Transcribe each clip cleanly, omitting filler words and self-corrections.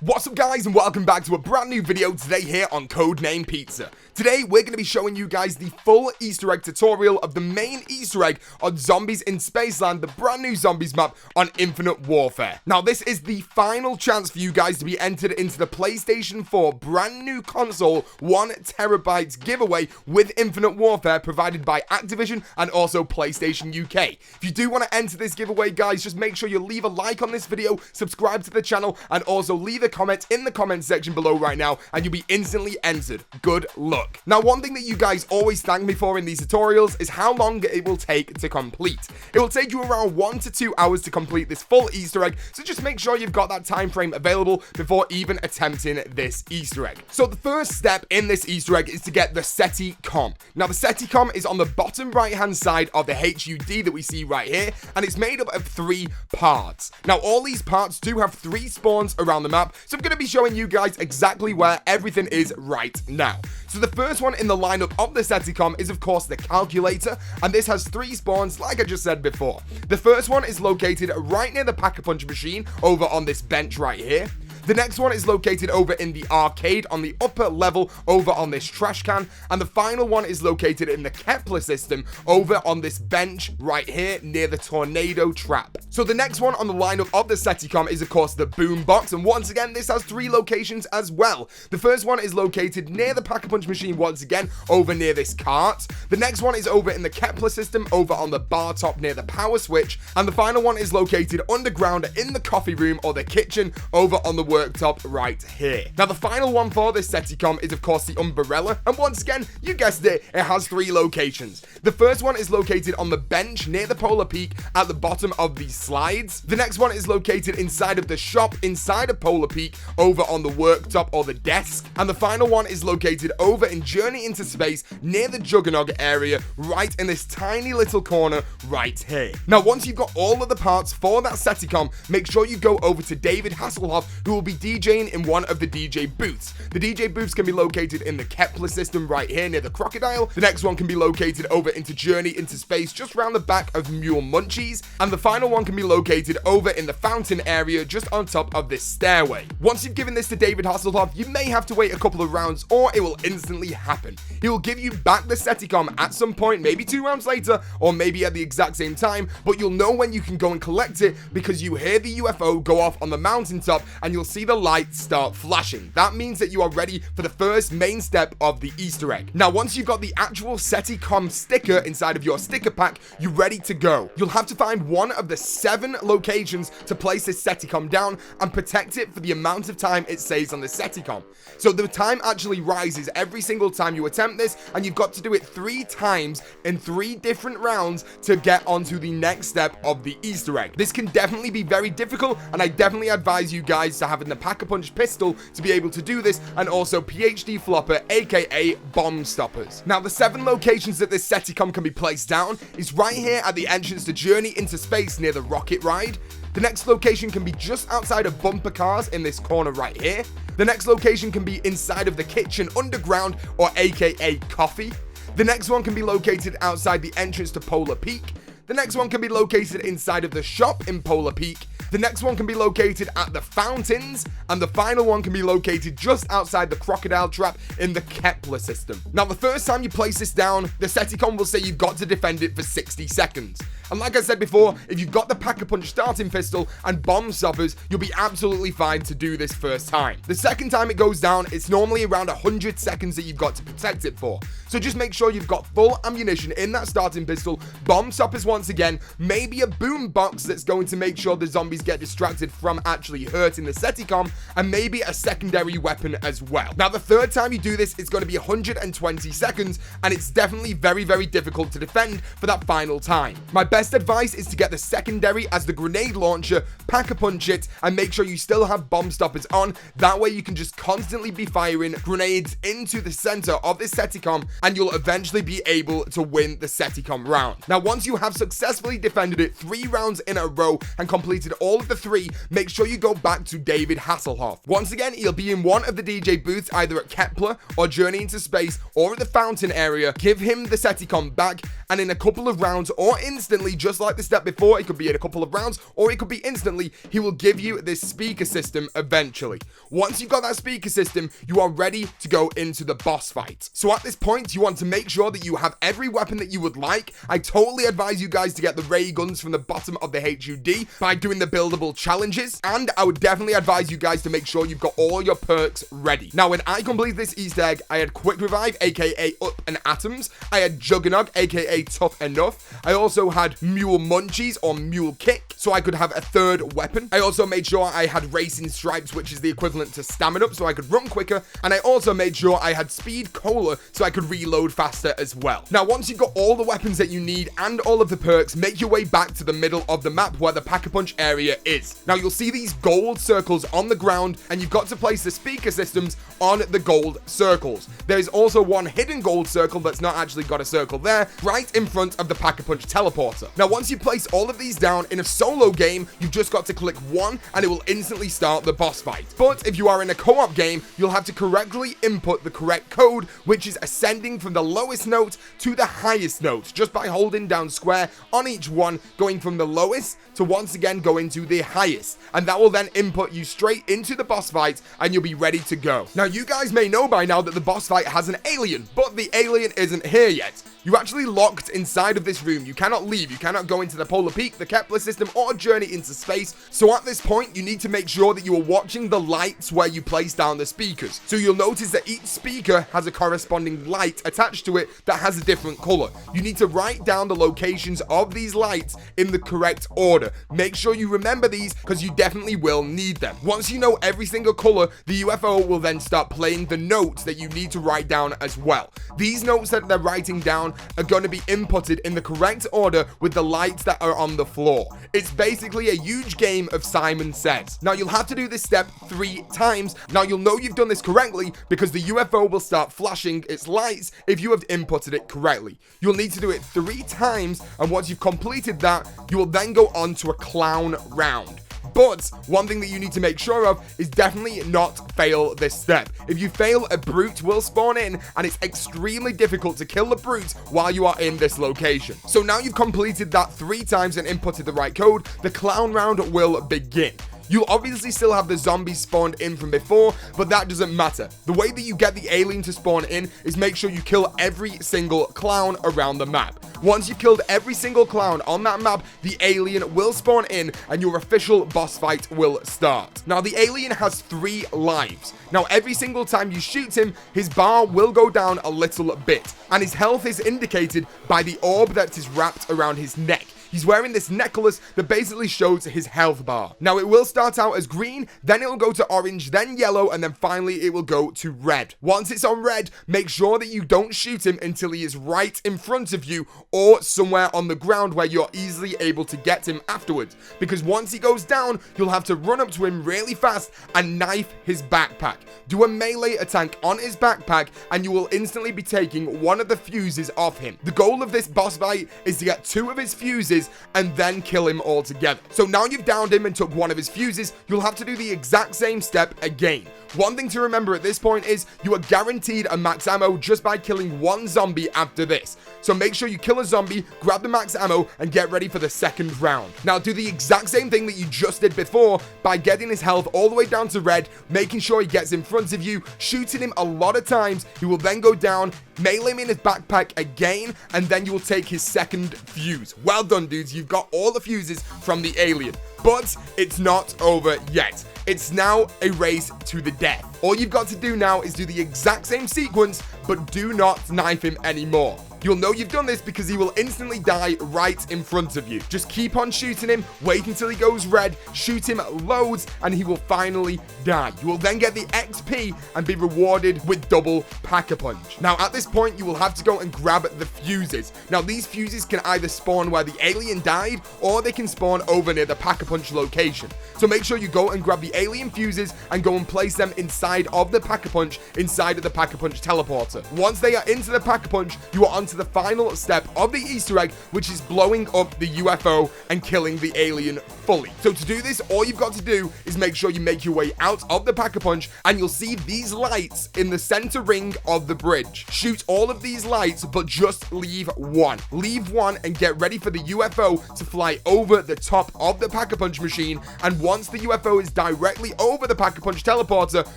What's up guys, and welcome back to a brand new video today here on CodeNamePizza. Today we're going to be showing you guys the full Easter egg tutorial of the main Easter egg on Zombies in Spaceland, the brand new Zombies map on Infinite Warfare. Now this is the final chance for you guys to be entered into the PlayStation 4 brand new console 1TB giveaway with Infinite Warfare provided by Activision and also PlayStation UK. If you do want to enter this giveaway guys, just make sure you leave a like on this video, subscribe to the channel, and also leave a comment in the comment section below right now and you'll be instantly entered. Good luck. Now one thing that you guys always thank me for in these tutorials is how long it will take to complete. It will take you around 1 to 2 hours to complete this full Easter egg, so just make sure you've got that time frame available before even attempting this Easter egg. So the first step in this Easter egg is to get the SETI COM. Now the SETI COM is on the bottom right hand side of the HUD that we see right here, and it's made up of 3 parts. Now all these parts do have 3 spawns around the map, so I'm going to be showing you guys exactly where everything is right now. So the first one in the lineup of the SETI COM is of course the calculator, and this has 3 spawns like I just said before. The first one is located right near the Pack-a-Punch machine over on this bench right here. The next one is located over in the arcade on the upper level over on this trash can, and the final one is located in the Kepler system over on this bench right here near the tornado trap. So the next one on the lineup of the SETI COM is of course the boom box, and once again this has 3 locations as well. The first one is located near the Pack-a-Punch machine once again over near this cart. The next one is over in the Kepler system over on the bar top near the power switch, and the final one is located underground in the coffee room or the kitchen over on the worktop right here. Now the final one for this SETI COM is of course the umbrella, and once again you guessed it, it has 3 locations. The first one is located on the bench near the polar peak at the bottom of these slides. The next one is located inside of the shop inside of polar peak over on the worktop or the desk, and the final one is located over in Journey into Space near the Juggernog area right in this tiny little corner right here. Now once you've got all of the parts for that SETI COM, make sure you go over to David Hasselhoff, who will be DJing in one of the DJ booths. The DJ booths can be located in the Kepler system right here near the crocodile. The next one can be located over into Journey into Space just round the back of Mule Munchies, and the final one can be located over in the fountain area just on top of this stairway. Once you've given this to David Hasselhoff, you may have to wait a couple of rounds or it will instantly happen. He will give you back the SETI COM at some point, maybe 2 rounds later or maybe at the exact same time, but you'll know when you can go and collect it because you hear the UFO go off on the mountaintop and you'll see the lights start flashing. That means that you are ready for the first main step of the Easter egg. Now once you've got the actual SETI COM sticker inside of your sticker pack, you're ready to go. You'll have to find one of the 7 locations to place this SETI COM down and protect it for the amount of time it says on the SETI COM. So the time actually rises every single time you attempt this, and you've got to do it 3 times in 3 different rounds to get onto the next step of the Easter egg. This can definitely be very difficult, and I definitely advise you guys to having the Pack-a-Punch pistol to be able to do this, and also PhD flopper aka bomb stoppers. Now the 7 locations that this SETI COM can be placed down is right here at the entrance to Journey into Space near the rocket ride. The next location can be just outside of bumper cars in this corner right here. The next location can be inside of the kitchen underground or aka coffee. The next one can be located outside the entrance to Polar Peak. The next one can be located inside of the shop in Polar Peak. The next one can be located at the fountains, and the final one can be located just outside the crocodile trap in the Kepler system. Now the first time you place this down, the SETI COM will say you've got to defend it for 60 seconds. And like I said before, if you've got the Pack-a-Punch starting pistol and bomb stoppers, you'll be absolutely fine to do this first time. The second time it goes down, it's normally around 100 seconds that you've got to protect it for. So just make sure you've got full ammunition in that starting pistol, bomb stoppers once again, maybe a boom box that's going to make sure the zombies get distracted from actually hurting the SETI COM, and maybe a secondary weapon as well. Now the third time you do this, it's going to be 120 seconds, and it's definitely very, very difficult to defend for that final time. My best advice is to get the secondary as the grenade launcher, Pack-a-Punch it, and make sure you still have bomb stoppers on. That way you can just constantly be firing grenades into the center of this SETI COM and you'll eventually be able to win the Seticom round. Now, once you have successfully defended it 3 rounds in a row and completed all of the 3, make sure you go back to David Hasselhoff. Once again, he'll be in one of the DJ booths either at Kepler or Journey into Space or at the fountain area. Give him the Seticom back, and in a couple of rounds or instantly, just like the step before, it could be in a couple of rounds or it could be instantly, he will give you this speaker system eventually. Once you've got that speaker system, you are ready to go into the boss fight. So at this point, you want to make sure that you have every weapon that you would like. I totally advise you guys to get the ray guns from the bottom of the HUD by doing the buildable challenges, and I would definitely advise you guys to make sure you've got all your perks ready. Now, when I completed this Easter egg, I had Quick Revive, aka Up and Atoms. I had Juggernog, aka Tough Enough. I also had Mule Munchies or Mule Kick, so I could have a third weapon. I also made sure I had Racing Stripes, which is the equivalent to Stamina Up, so I could run quicker, and I also made sure I had Speed Cola, so I could reload faster as well. Now, once you've got all the weapons that you need and all of the perks, make your way back to the middle of the map where the Pack-a-Punch area is. Now, you'll see these gold circles on the ground, and you've got to place the speaker systems on the gold circles. There's also one hidden gold circle that's not actually got a circle there, right in front of the Pack-a-Punch teleporter. Now, once you place all of these down in a solo game, you've just got to click 1 and it will instantly start the boss fight. But if you are in a co-op game, you'll have to correctly input the correct code, which is ascending from the lowest note to the highest note, just by holding down square on each one, going from the lowest to once again going to the highest. And that will then input you straight into the boss fight and you'll be ready to go. Now, you guys may know by now that the boss fight has an alien, but the alien isn't here yet. You're actually locked inside of this room. You cannot leave. You cannot go into the Polar Peak, the Kepler system, or Journey into Space. So at this point, you need to make sure that you are watching the lights where you place down the speakers. So you'll notice that each speaker has a corresponding light attached to it that has a different color. You need to write down the locations of these lights in the correct order. Make sure you remember these because you definitely will need them. Once you know every single color, the UFO will then start playing the notes that you need to write down as well. These notes that they're writing down are going to be inputted in the correct order with the lights that are on the floor. It's basically a huge game of Simon Says. Now, you'll have to do this step 3 times. Now, you'll know you've done this correctly because the UFO will start flashing its lights if you have inputted it correctly. You'll need to do it 3 times, and once you've completed that, you will then go on to a clown round. But one thing that you need to make sure of is definitely not fail this step. If you fail, a brute will spawn in, and it's extremely difficult to kill the brute while you are in this location. So now you've completed that 3 times and inputted the right code, the clown round will begin. You'll obviously still have the zombies spawned in from before, but that doesn't matter. The way that you get the alien to spawn in is make sure you kill every single clown around the map. Once you've killed every single clown on that map, the alien will spawn in and your official boss fight will start. Now, the alien has 3 lives. Now, every single time you shoot him, his bar will go down a little bit, and his health is indicated by the orb that is wrapped around his neck. He's wearing this necklace that basically shows his health bar. Now, it will start out as green, then it will go to orange, then yellow, and then finally it will go to red. Once it's on red, make sure that you don't shoot him until he is right in front of you or somewhere on the ground where you're easily able to get him afterwards. Because once he goes down, you'll have to run up to him really fast and knife his backpack. Do a melee attack on his backpack and you will instantly be taking one of the fuses off him. The goal of this boss fight is to get 2 of his fuses and then kill him altogether. So now you've downed him and took one of his fuses, you'll have to do the exact same step again. One thing to remember at this point is you are guaranteed a max ammo just by killing 1 zombie after this. So make sure you kill a zombie, grab the max ammo, and get ready for the second round. Now, do the exact same thing that you just did before by getting his health all the way down to red, making sure he gets in front of you, shooting him a lot of times. He will then go down, melee him in his backpack again, and then you will take his second fuse. Well done, dudes. You've got all the fuses from the alien. But it's not over yet. It's now a race to the death. All you've got to do now is do the exact same sequence, but do not knife him anymore. You'll know you've done this because he will instantly die right in front of you. Just keep on shooting him, wait until he goes red, shoot him loads, and he will finally die. You will then get the XP and be rewarded with double Pack-a-Punch. Now, at this point, you will have to go and grab the fuses. Now, these fuses can either spawn where the alien died, or they can spawn over near the Pack-a-Punch location. So make sure you go and grab the alien fuses and go and place them inside of the Pack-a-Punch, inside of the Pack-a-Punch teleporter. Once they are into the Pack-a-Punch, you are onto the final step of the Easter egg, which is blowing up the UFO and killing the alien fully. So to do this, all you've got to do is make sure you make your way out of the Pack-a-Punch, and you'll see these lights in the center ring of the bridge. Shoot all of these lights, but just leave one. Leave one and get ready for the UFO to fly over the top of the Pack-a-Punch machine, and once the UFO is directly over the Pack-a-Punch teleporter,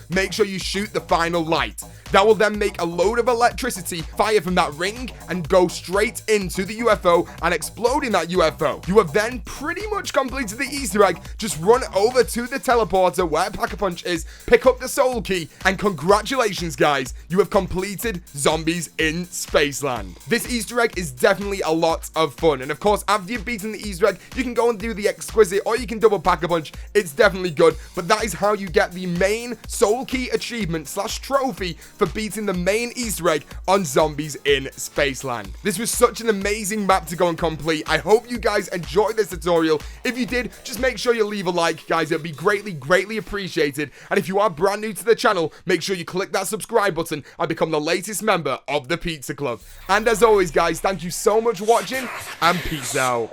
make sure you shoot the final light. That will then make a load of electricity fire from that ring and go straight into the UFO and explode in that UFO. You have then pretty much completed the Easter egg. Just run over to the teleporter where Pack-a-Punch is, pick up the soul key, and congratulations guys, you have completed Zombies in Spaceland. This Easter egg is definitely a lot of fun, and of course after you've beaten the Easter egg, you can go and do the exquisite, or you can double Pack-a-Punch. It's definitely good, but that is how you get the main soul key achievement / trophy for beating the main Easter egg on Zombies in Spaceland. This was such an amazing map to go and complete. I hope you guys enjoyed this tutorial. If you did, just make sure you leave a like, guys. It would be greatly appreciated. And if you are brand new to the channel, make sure you click that subscribe button and become the latest member of the Pizza Club. And as always, guys, thank you so much for watching, and peace out.